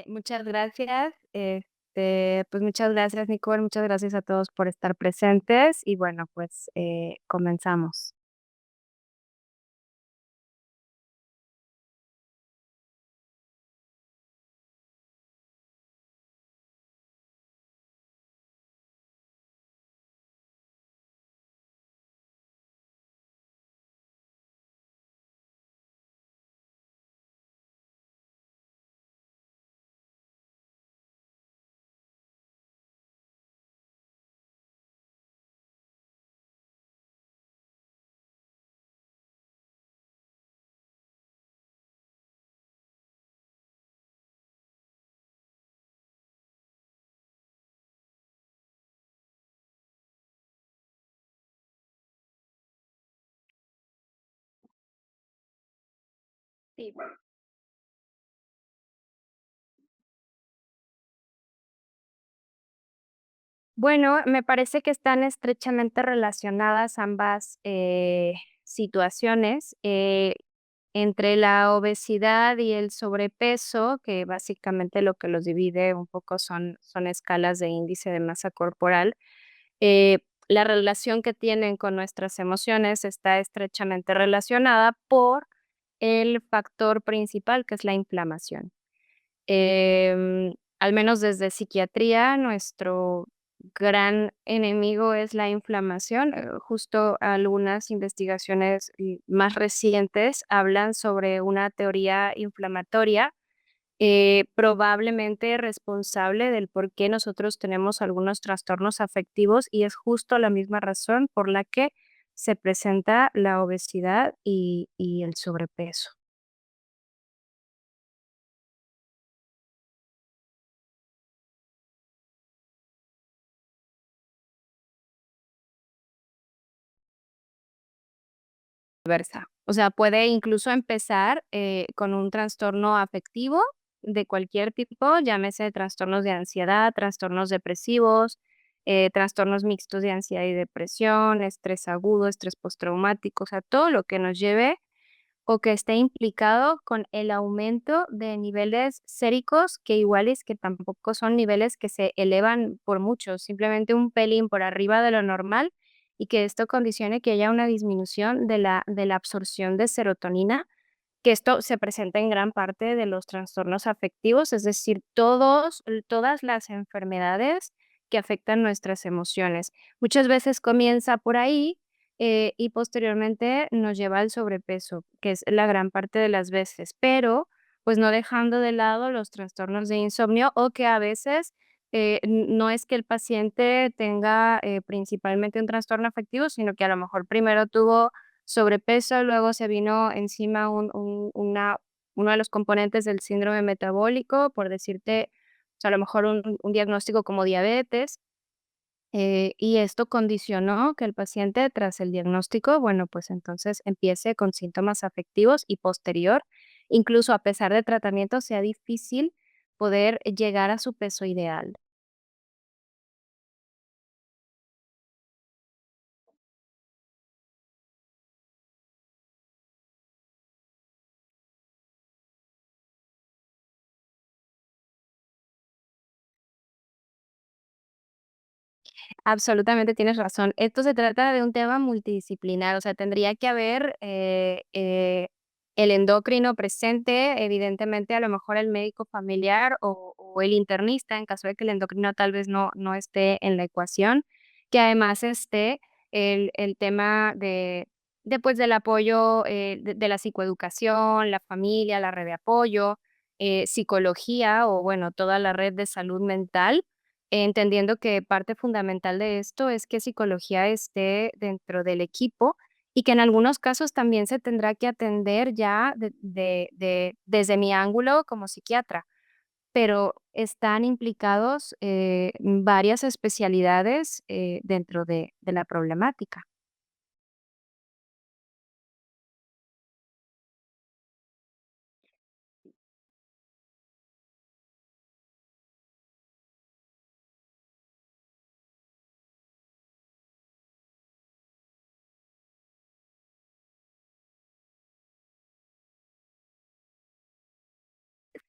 Muchas gracias. Pues muchas gracias, Nicole. Muchas gracias a todos por estar presentes. Y bueno, pues comenzamos. Sí. Bueno, me parece que están estrechamente relacionadas ambas situaciones. Entre la obesidad y el sobrepeso, que básicamente lo que los divide un poco son escalas de índice de masa corporal. eh, la relación que tienen con nuestras emociones está estrechamente relacionada por el factor principal, que es la inflamación. Al menos desde psiquiatría, nuestro gran enemigo es la inflamación. Justo algunas investigaciones más recientes hablan sobre una teoría inflamatoria, probablemente responsable del por qué nosotros tenemos algunos trastornos afectivos, y es justo la misma razón por la que se presenta la obesidad y el sobrepeso. Versa. O sea, puede incluso empezar con un trastorno afectivo de cualquier tipo, llámese trastornos de ansiedad, trastornos depresivos, trastornos mixtos de ansiedad y depresión, estrés agudo, estrés postraumático, o sea, todo lo que nos lleve o que esté implicado con el aumento de niveles séricos, que igual es que tampoco son niveles que se elevan por mucho, simplemente un pelín por arriba de lo normal, y que esto condicione que haya una disminución de la absorción de serotonina, que esto se presenta en gran parte de los trastornos afectivos, es decir, todas las enfermedades que afectan nuestras emociones. Muchas veces comienza por ahí, y posteriormente nos lleva al sobrepeso, que es la gran parte de las veces, pero pues no dejando de lado los trastornos de insomnio, o que a veces no es que el paciente tenga principalmente un trastorno afectivo, sino que a lo mejor primero tuvo sobrepeso, luego se vino encima uno de los componentes del síndrome metabólico, por decirte, o sea, a lo mejor un diagnóstico como diabetes, y esto condicionó que el paciente, tras el diagnóstico, bueno, pues entonces empiece con síntomas afectivos, y posterior, incluso a pesar de tratamiento, sea difícil poder llegar a su peso ideal. Absolutamente tienes razón. Esto se trata de un tema multidisciplinar, o sea, tendría que haber el endocrino presente, evidentemente, a lo mejor el médico familiar o el internista, en caso de que el endocrino tal vez no esté en la ecuación, que además esté el tema pues, del apoyo de la psicoeducación, la familia, la red de apoyo, psicología o, bueno, toda la red de salud mental, entendiendo que parte fundamental de esto es que psicología esté dentro del equipo, y que en algunos casos también se tendrá que atender ya desde mi ángulo como psiquiatra, pero están implicados varias especialidades dentro de la problemática.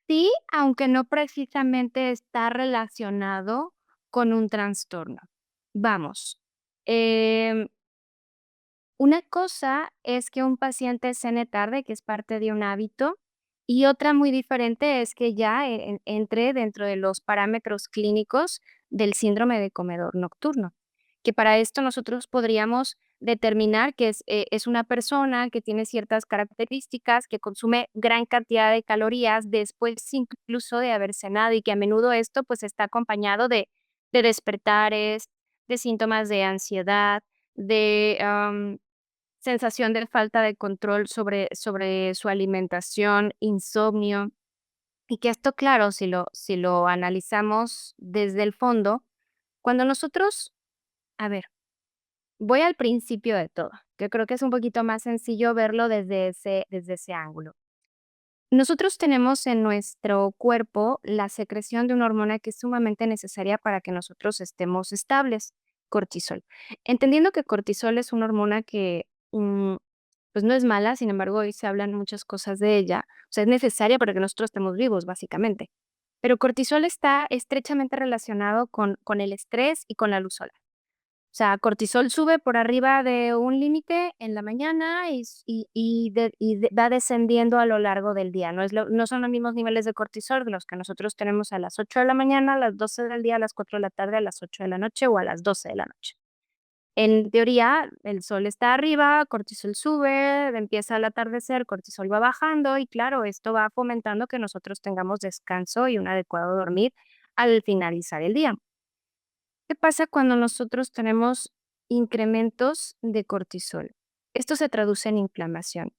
Sí, aunque no precisamente está relacionado con un trastorno. Vamos, em, una cosa es que un paciente cene tarde, que es parte de un hábito, y otra muy diferente es que ya entre dentro de los parámetros clínicos del síndrome de comedor nocturno, que para esto nosotros podríamos determinar que es una persona que tiene ciertas características, que consume gran cantidad de calorías después incluso de haber cenado y que a menudo esto pues está acompañado de despertares, de síntomas de ansiedad, de sensación de falta de control sobre su alimentación, insomnio, y que esto, claro, si lo analizamos desde el fondo, cuando nosotros a ver, voy al principio de todo, que creo que es un poquito más sencillo verlo desde ese ángulo. Nosotros tenemos en nuestro cuerpo la secreción de una hormona que es sumamente necesaria para que nosotros estemos estables, cortisol. Entendiendo que cortisol es una hormona que, pues no es mala, sin embargo, hoy se hablan muchas cosas de ella. O sea, es necesaria para que nosotros estemos vivos, básicamente. Pero cortisol está estrechamente relacionado con el estrés y con la luz solar. O sea, cortisol sube por arriba de un límite en la mañana y va descendiendo a lo largo del día. No son los mismos niveles de cortisol de los que nosotros tenemos a las 8 de la mañana, a las 12 del día, a las 4 de la tarde, a las 8 de la noche o a las 12 de la noche. En teoría, el sol está arriba, cortisol sube, empieza el atardecer, cortisol va bajando y claro, esto va fomentando que nosotros tengamos descanso y un adecuado dormir al finalizar el día. ¿Qué pasa cuando nosotros tenemos incrementos de cortisol? Esto se traduce en inflamación.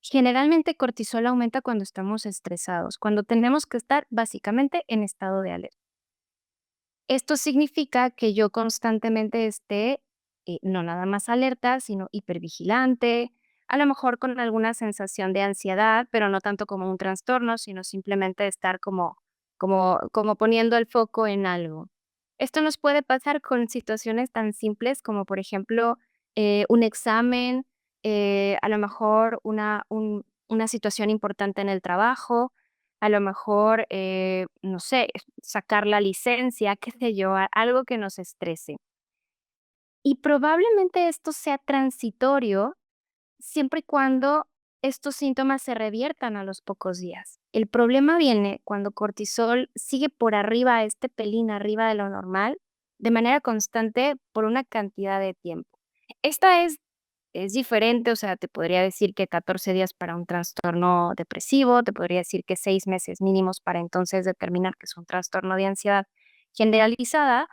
Generalmente cortisol aumenta cuando estamos estresados, cuando tenemos que estar básicamente en estado de alerta. Esto significa que yo constantemente esté, no nada más alerta, sino hipervigilante, a lo mejor con alguna sensación de ansiedad, pero no tanto como un trastorno, sino simplemente estar como poniendo el foco en algo. Esto nos puede pasar con situaciones tan simples como, por ejemplo, un examen, a lo mejor una situación importante en el trabajo, a lo mejor, no sé, sacar la licencia, qué sé yo, algo que nos estrese. Y probablemente esto sea transitorio siempre y cuando estos síntomas se reviertan a los pocos días. El problema viene cuando cortisol sigue por arriba, este pelín arriba de lo normal, de manera constante por una cantidad de tiempo. Esta es diferente, o sea, te podría decir que 14 días para un trastorno depresivo, te podría decir que 6 meses mínimos para entonces determinar que es un trastorno de ansiedad generalizada,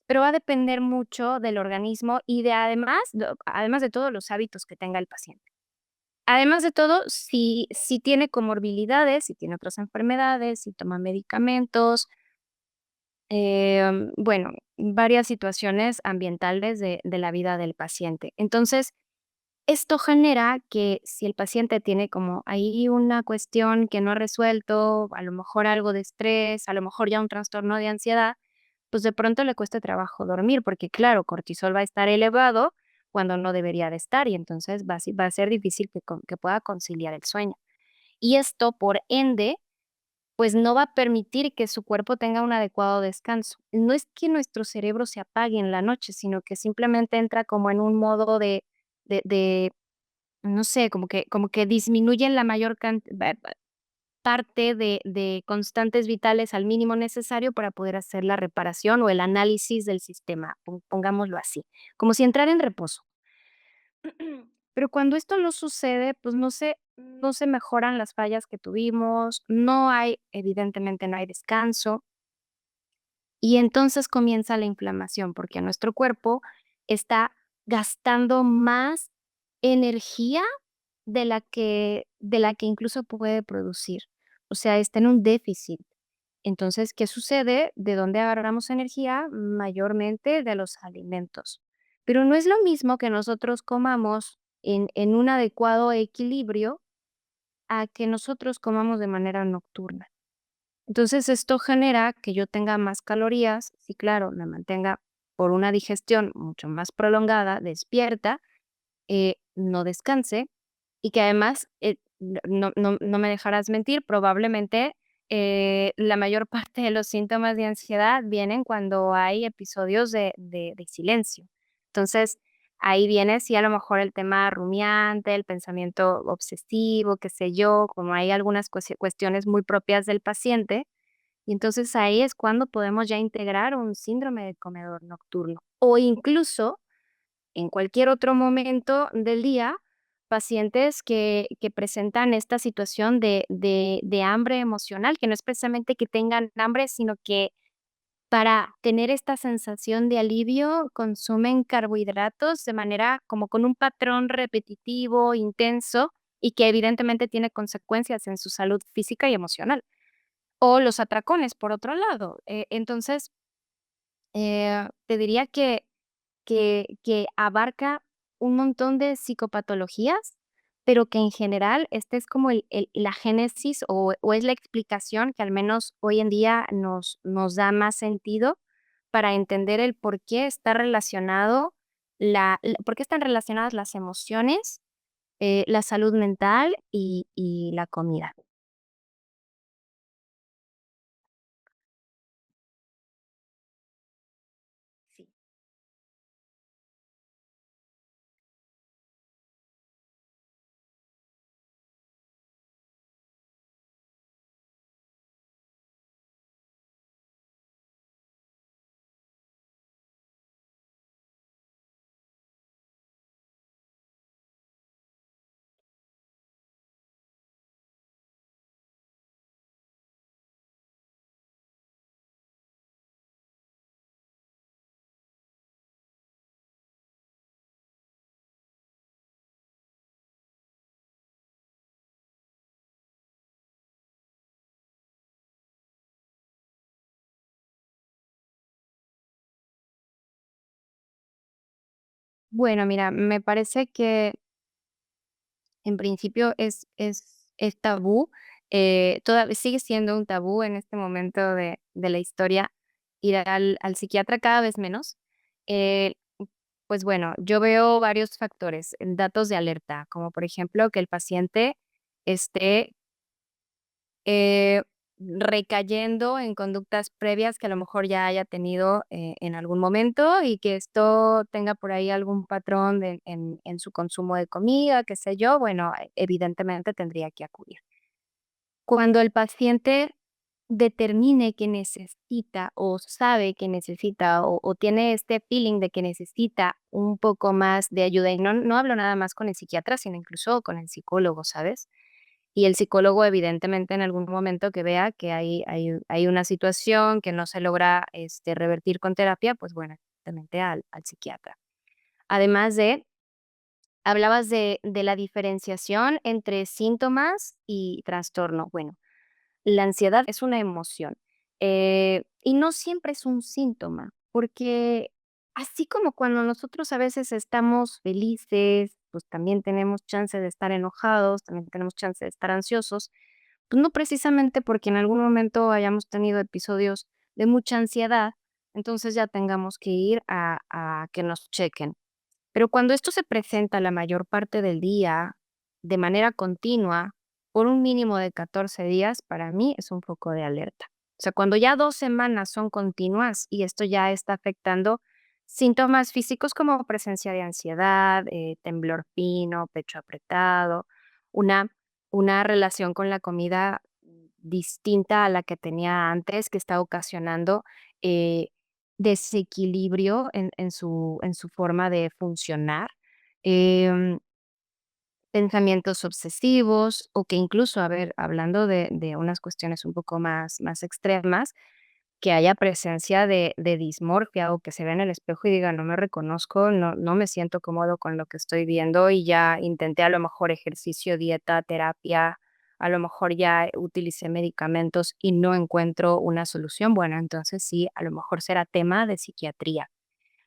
pero va a depender mucho del organismo y de además de todos los hábitos que tenga el paciente. Además de todo, si tiene comorbilidades, si tiene otras enfermedades, si toma medicamentos, bueno, varias situaciones ambientales de la vida del paciente. Entonces, esto genera que si el paciente tiene como ahí una cuestión que no ha resuelto, a lo mejor algo de estrés, a lo mejor ya un trastorno de ansiedad, pues de pronto le cuesta trabajo dormir, porque claro, cortisol va a estar elevado cuando no debería de estar y entonces va a ser difícil que pueda conciliar el sueño. Y esto, por ende, pues no va a permitir que su cuerpo tenga un adecuado descanso. No es que nuestro cerebro se apague en la noche, sino que simplemente entra como en un modo de no sé, como que disminuyen la mayor parte de constantes vitales al mínimo necesario para poder hacer la reparación o el análisis del sistema, pongámoslo así, como si entrara en reposo. Pero cuando esto no sucede, pues no se mejoran las fallas que tuvimos, evidentemente no hay descanso, y entonces comienza la inflamación, porque nuestro cuerpo está gastando más energía de la que incluso puede producir. O sea, está en un déficit. Entonces, ¿qué sucede? ¿De dónde agarramos energía? Mayormente de los alimentos. Pero no es lo mismo que nosotros comamos en un adecuado equilibrio a que nosotros comamos de manera nocturna. Entonces, esto genera que yo tenga más calorías, sí, claro, me mantenga por una digestión mucho más prolongada, despierta, no descanse y que además no me dejarás mentir, probablemente, la mayor parte de los síntomas de ansiedad vienen cuando hay episodios de silencio. Entonces, ahí viene, sí, a lo mejor el tema rumiante, el pensamiento obsesivo, qué sé yo, como hay algunas cuestiones muy propias del paciente, y entonces ahí es cuando podemos ya integrar un síndrome de comedor nocturno. O incluso en cualquier otro momento del día, pacientes que presentan esta situación de hambre emocional, que no es precisamente que tengan hambre, sino que para tener esta sensación de alivio consumen carbohidratos de manera como con un patrón repetitivo, intenso, y que evidentemente tiene consecuencias en su salud física y emocional. O los atracones, por otro lado. Entonces, te diría que abarca un montón de psicopatologías, pero que en general este es como la génesis o es la explicación que al menos hoy en día nos da más sentido para entender el por qué está relacionado por qué están relacionadas las emociones, la salud mental y la comida. Sí. Bueno, mira, me parece que en principio es tabú, todavía sigue siendo un tabú en este momento de la historia ir al psiquiatra cada vez menos. Eh, pues bueno, yo veo varios factores, datos de alerta, como por ejemplo que el paciente esté eh, recayendo en conductas previas que a lo mejor ya haya tenido en algún momento y que esto tenga por ahí algún patrón en su consumo de comida, qué sé yo, bueno, evidentemente tendría que acudir. Cuando el paciente determine que necesita o sabe que necesita o tiene este feeling de que necesita un poco más de ayuda, y no hablo nada más con el psiquiatra, sino incluso con el psicólogo, ¿sabes? Y el psicólogo, evidentemente, en algún momento que vea que hay una situación que no se logra, revertir con terapia, pues bueno, evidentemente al psiquiatra. Además de, hablabas de la diferenciación entre síntomas y trastorno. Bueno, la ansiedad es una emoción, y no siempre es un síntoma, porque así como cuando nosotros a veces estamos felices, pues también tenemos chance de estar enojados, también tenemos chance de estar ansiosos, pues no precisamente porque en algún momento hayamos tenido episodios de mucha ansiedad, entonces ya tengamos que ir a que nos chequen. Pero cuando esto se presenta la mayor parte del día, de manera continua, por un mínimo de 14 días, para mí es un foco de alerta. O sea, cuando ya 2 semanas son continuas y esto ya está afectando síntomas físicos como presencia de ansiedad, temblor fino, pecho apretado, una, una relación con la comida distinta a la que tenía antes, que está ocasionando eh, desequilibrio en su forma de funcionar, em, pensamientos obsesivos o que incluso, a ver, hablando de unas cuestiones un poco más extremas, que haya presencia de dismorfia o que se vea en el espejo y diga: "No me reconozco, no me siento cómodo con lo que estoy viendo", y ya intenté a lo mejor ejercicio, dieta, terapia, a lo mejor ya utilicé medicamentos y no encuentro una solución. Bueno, entonces sí, a lo mejor será tema de psiquiatría.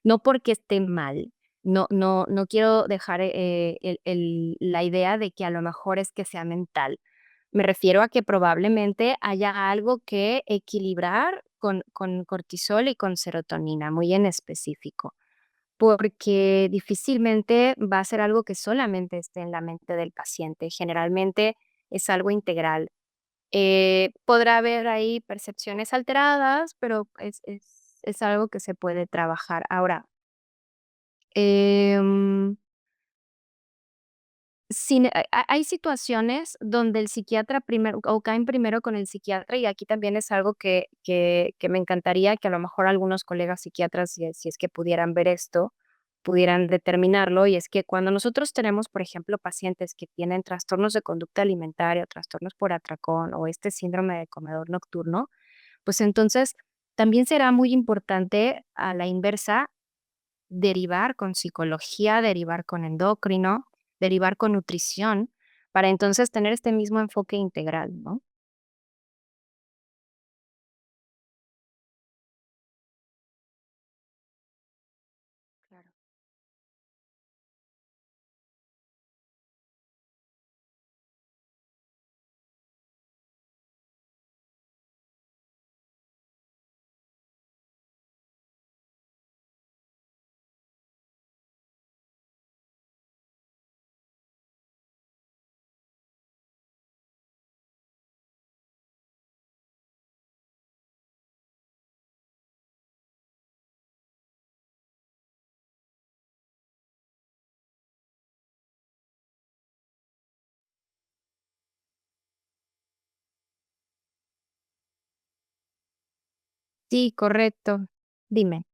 No porque esté mal, no quiero dejar, la idea de que a lo mejor es que sea mental. Me refiero a que probablemente haya algo que equilibrar con cortisol y con serotonina, muy en específico, porque difícilmente va a ser algo que solamente esté en la mente del paciente. Generalmente es algo integral. Podrá haber ahí percepciones alteradas, pero es algo que se puede trabajar. Ahora, em, hay situaciones donde el psiquiatra primero o caen primero con el psiquiatra, y aquí también es algo que me encantaría que a lo mejor algunos colegas psiquiatras, si es que pudieran ver esto, pudieran determinarlo, y es que cuando nosotros tenemos, por ejemplo, pacientes que tienen trastornos de conducta alimentaria, trastornos por atracón o este síndrome de comedor nocturno, pues entonces también será muy importante a la inversa derivar con psicología, derivar con endocrino, derivar con nutrición, para entonces tener este mismo enfoque integral, ¿no? Claro. Sí, correcto. Dime.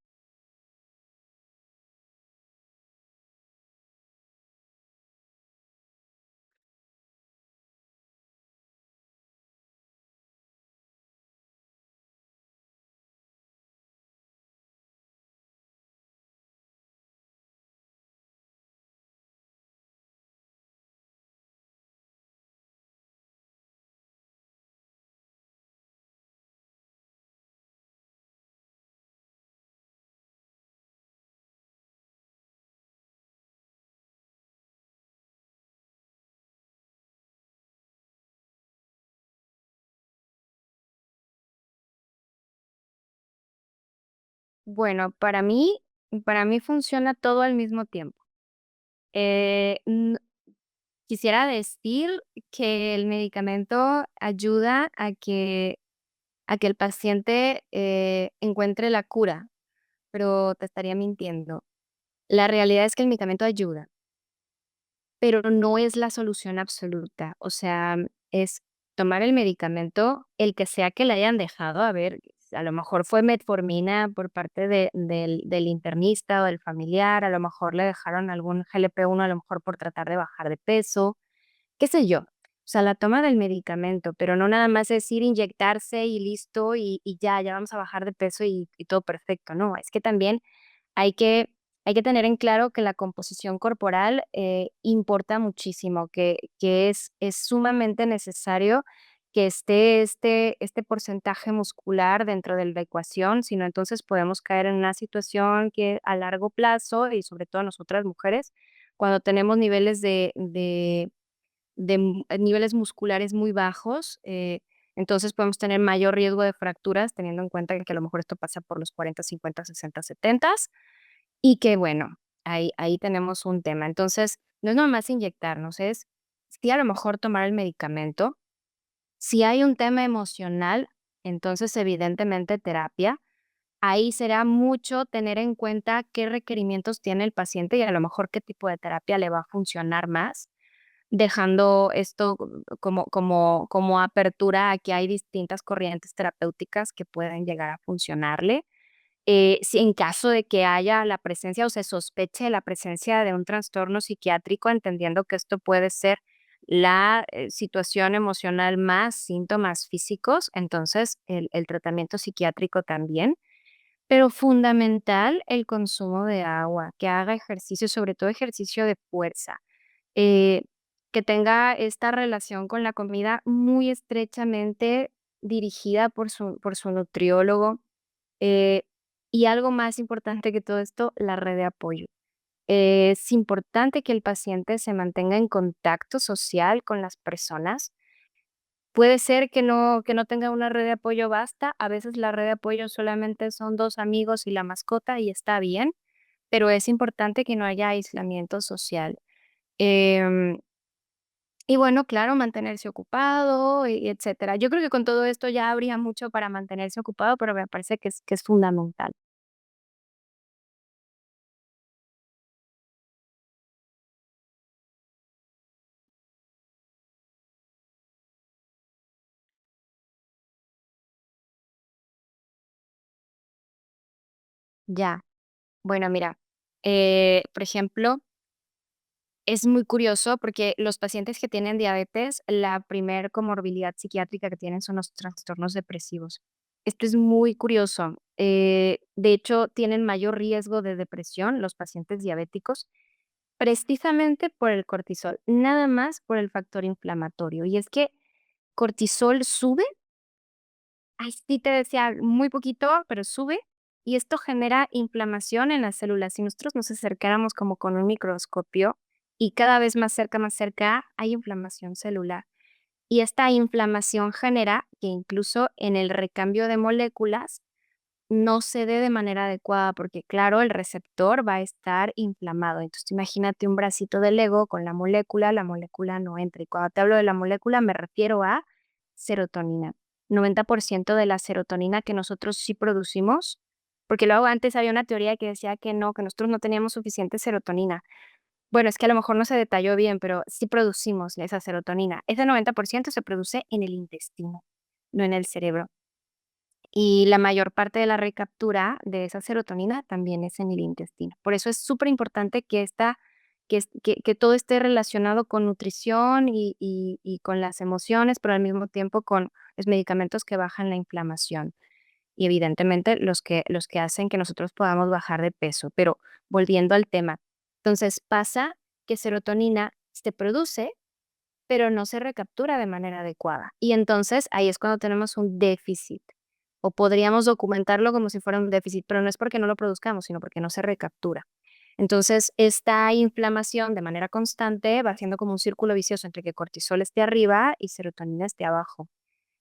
Bueno, para mí funciona todo al mismo tiempo. Quisiera decir que el medicamento ayuda a que el paciente, encuentre la cura, pero te estaría mintiendo. La realidad es que el medicamento ayuda, pero no es la solución absoluta. O sea, es tomar el medicamento, el que sea que le hayan dejado, a ver, a lo mejor fue metformina por parte del internista o del familiar, a lo mejor le dejaron algún GLP-1, a lo mejor por tratar de bajar de peso, qué sé yo. O sea, la toma del medicamento, pero no nada más es ir, inyectarse y listo, y ya vamos a bajar de peso y todo perfecto. No, es que también hay que hay que tener en claro que la composición corporal, importa muchísimo, que es sumamente necesario que esté este porcentaje muscular dentro de la ecuación, sino entonces podemos caer en una situación que a largo plazo, y sobre todo nosotras mujeres, cuando tenemos niveles niveles musculares muy bajos, entonces podemos tener mayor riesgo de fracturas, teniendo en cuenta que a lo mejor esto pasa por los 40, 50, 60, 70, y que bueno, ahí tenemos un tema. Entonces, no es nomás inyectarnos, es sí, a lo mejor tomar el medicamento. Si hay un tema emocional, entonces evidentemente terapia. Ahí será mucho tener en cuenta qué requerimientos tiene el paciente y a lo mejor qué tipo de terapia le va a funcionar más, dejando esto como apertura a que hay distintas corrientes terapéuticas que pueden llegar a funcionarle. Si en caso de que haya la presencia o se sospeche la presencia de un trastorno psiquiátrico, entendiendo que esto puede ser la, situación emocional más síntomas físicos, entonces el tratamiento psiquiátrico también. Pero fundamental el consumo de agua, que haga ejercicio, sobre todo ejercicio de fuerza, eh, que tenga esta relación con la comida muy estrechamente dirigida por su nutriólogo, eh, y algo más importante que todo esto, la red de apoyo. Es importante que el paciente se mantenga en contacto social con las personas. Puede ser que no tenga una red de apoyo vasta, a veces la red de apoyo solamente son 2 amigos y la mascota y está bien, pero es importante que no haya aislamiento social. Em, Y bueno, claro, mantenerse ocupado y etcétera. Yo creo que con todo esto ya habría mucho para mantenerse ocupado, pero me parece que es fundamental. Ya. Bueno, mira, por ejemplo, es muy curioso porque los pacientes que tienen diabetes, la primer comorbilidad psiquiátrica que tienen son los trastornos depresivos. Esto es muy curioso. De hecho, tienen mayor riesgo de depresión los pacientes diabéticos precisamente por el cortisol, nada más por el factor inflamatorio. Y es que cortisol sube, así te decía, muy poquito, pero sube, y esto genera inflamación en las células. Si nosotros nos acercáramos como con un microscopio y cada vez más cerca, hay inflamación celular. Y esta inflamación genera que incluso en el recambio de moléculas no se dé de manera adecuada, porque claro, el receptor va a estar inflamado. Entonces, imagínate un bracito de Lego con la molécula no entra. Y cuando te hablo de la molécula, me refiero a serotonina. 90% de la serotonina que nosotros sí producimos, porque luego antes había una teoría que decía que no, que nosotros no teníamos suficiente serotonina. Bueno, es que a lo mejor no se detalló bien, pero sí producimos esa serotonina. Ese 90% se produce en el intestino, no en el cerebro. Y la mayor parte de la recaptura de esa serotonina también es en el intestino. Por eso es súper importante que que todo esté relacionado con nutrición y con las emociones, pero al mismo tiempo con los medicamentos que bajan la inflamación y evidentemente los que hacen que nosotros podamos bajar de peso. Pero volviendo al tema, entonces pasa que serotonina se produce pero no se recaptura de manera adecuada. Y entonces ahí es cuando tenemos un déficit, o podríamos documentarlo como si fuera un déficit, pero no es porque no lo produzcamos, sino porque no se recaptura. Entonces, esta inflamación de manera constante va haciendo como un círculo vicioso entre que cortisol esté arriba y serotonina esté abajo.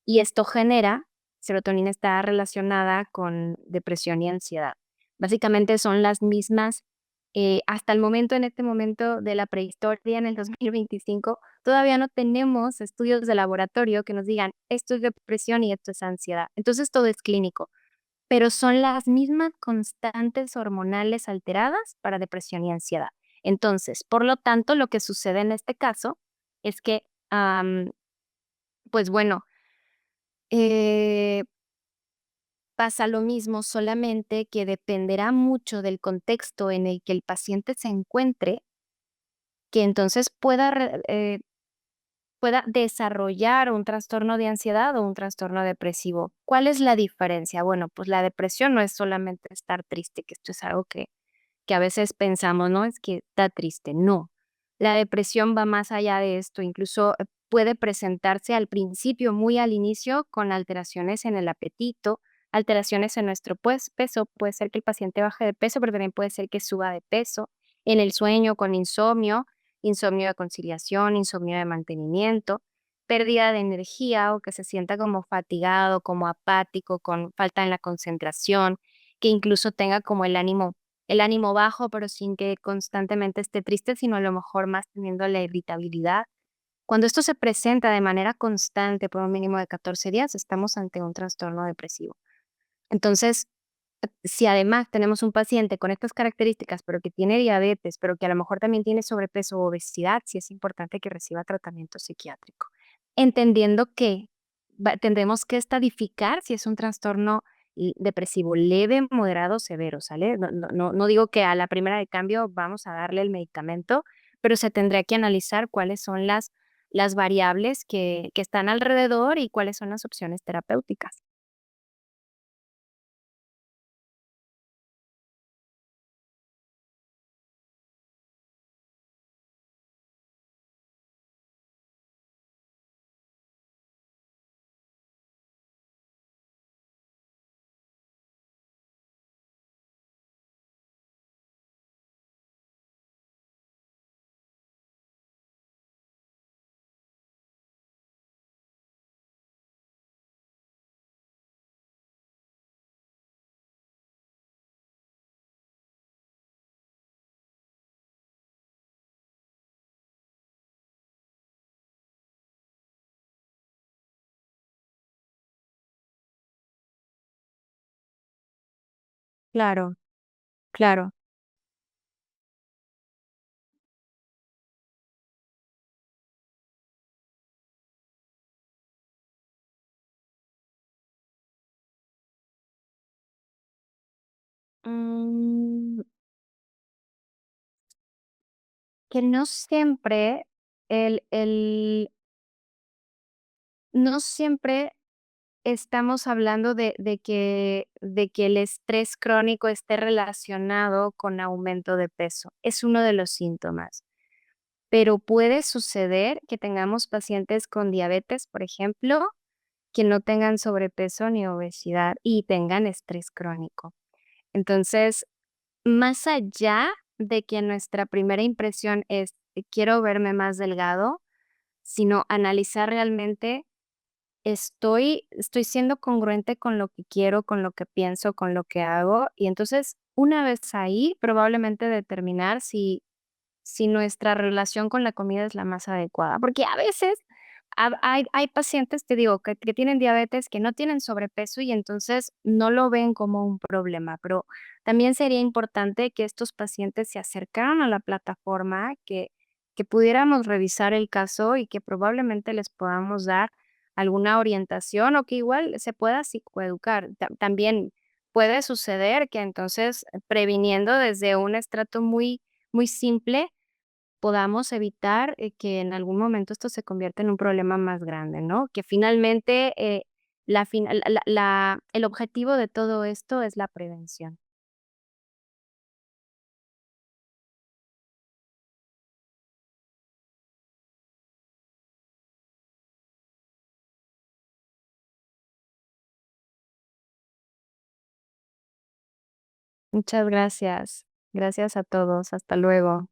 Y esto genera, serotonina está relacionada con depresión y ansiedad. Básicamente son las mismas, hasta el momento, en este momento de la prehistoria, en el 2025, todavía no tenemos estudios de laboratorio que nos digan esto es depresión y esto es ansiedad. Entonces todo es clínico, pero son las mismas constantes hormonales alteradas para depresión y ansiedad. Entonces, por lo tanto, lo que sucede en este caso es que, pues bueno, eh, pasa lo mismo, solamente que dependerá mucho del contexto en el que el paciente se encuentre, que entonces pueda desarrollar un trastorno de ansiedad o un trastorno depresivo. ¿Cuál es la diferencia? Bueno, pues la depresión no es solamente estar triste, que esto es algo que a veces pensamos, ¿no? Es que está triste. No, la depresión va más allá de esto, incluso puede presentarse al principio, muy al inicio, con alteraciones en el apetito, alteraciones en nuestro pues, peso. Puede ser que el paciente baje de peso, pero también puede ser que suba de peso, en el sueño, con insomnio, insomnio de conciliación, insomnio de mantenimiento, pérdida de energía o que se sienta como fatigado, como apático, con falta en la concentración, que incluso tenga como el ánimo bajo, pero sin que constantemente esté triste, sino a lo mejor más teniendo la irritabilidad. Cuando esto se presenta de manera constante por un mínimo de 14 días, estamos ante un trastorno depresivo. Entonces, si además tenemos un paciente con estas características, pero que tiene diabetes, pero que a lo mejor también tiene sobrepeso o obesidad, sí es importante que reciba tratamiento psiquiátrico. Entendiendo que tendremos que estadificar si es un trastorno depresivo leve, moderado, severo, ¿sale? No digo que a la primera de cambio vamos a darle el medicamento, pero se tendría que analizar cuáles son las variables que están alrededor y cuáles son las opciones terapéuticas. Claro, claro. Mm, que no siempre el no siempre estamos hablando de que el estrés crónico esté relacionado con aumento de peso. Es uno de los síntomas, pero puede suceder que tengamos pacientes con diabetes, por ejemplo, que no tengan sobrepeso ni obesidad y tengan estrés crónico. Entonces, más allá de que nuestra primera impresión es: quiero verme más delgado", sino analizar realmente: estoy siendo congruente con lo que quiero, con lo que pienso, con lo que hago. Y entonces, una vez ahí, probablemente determinar si nuestra relación con la comida es la más adecuada. Porque a veces hay pacientes, te digo, que tienen diabetes, que no tienen sobrepeso y entonces no lo ven como un problema. Pero también sería importante que estos pacientes se acercaran a la plataforma, que pudiéramos revisar el caso y que probablemente les podamos dar alguna orientación o que igual se pueda psicoeducar. También puede suceder que entonces, previniendo desde un estrato muy simple, podamos evitar, que en algún momento esto se convierta en un problema más grande, ¿no? Que finalmente, el objetivo de todo esto es la prevención. Muchas gracias. Gracias a todos. Hasta luego.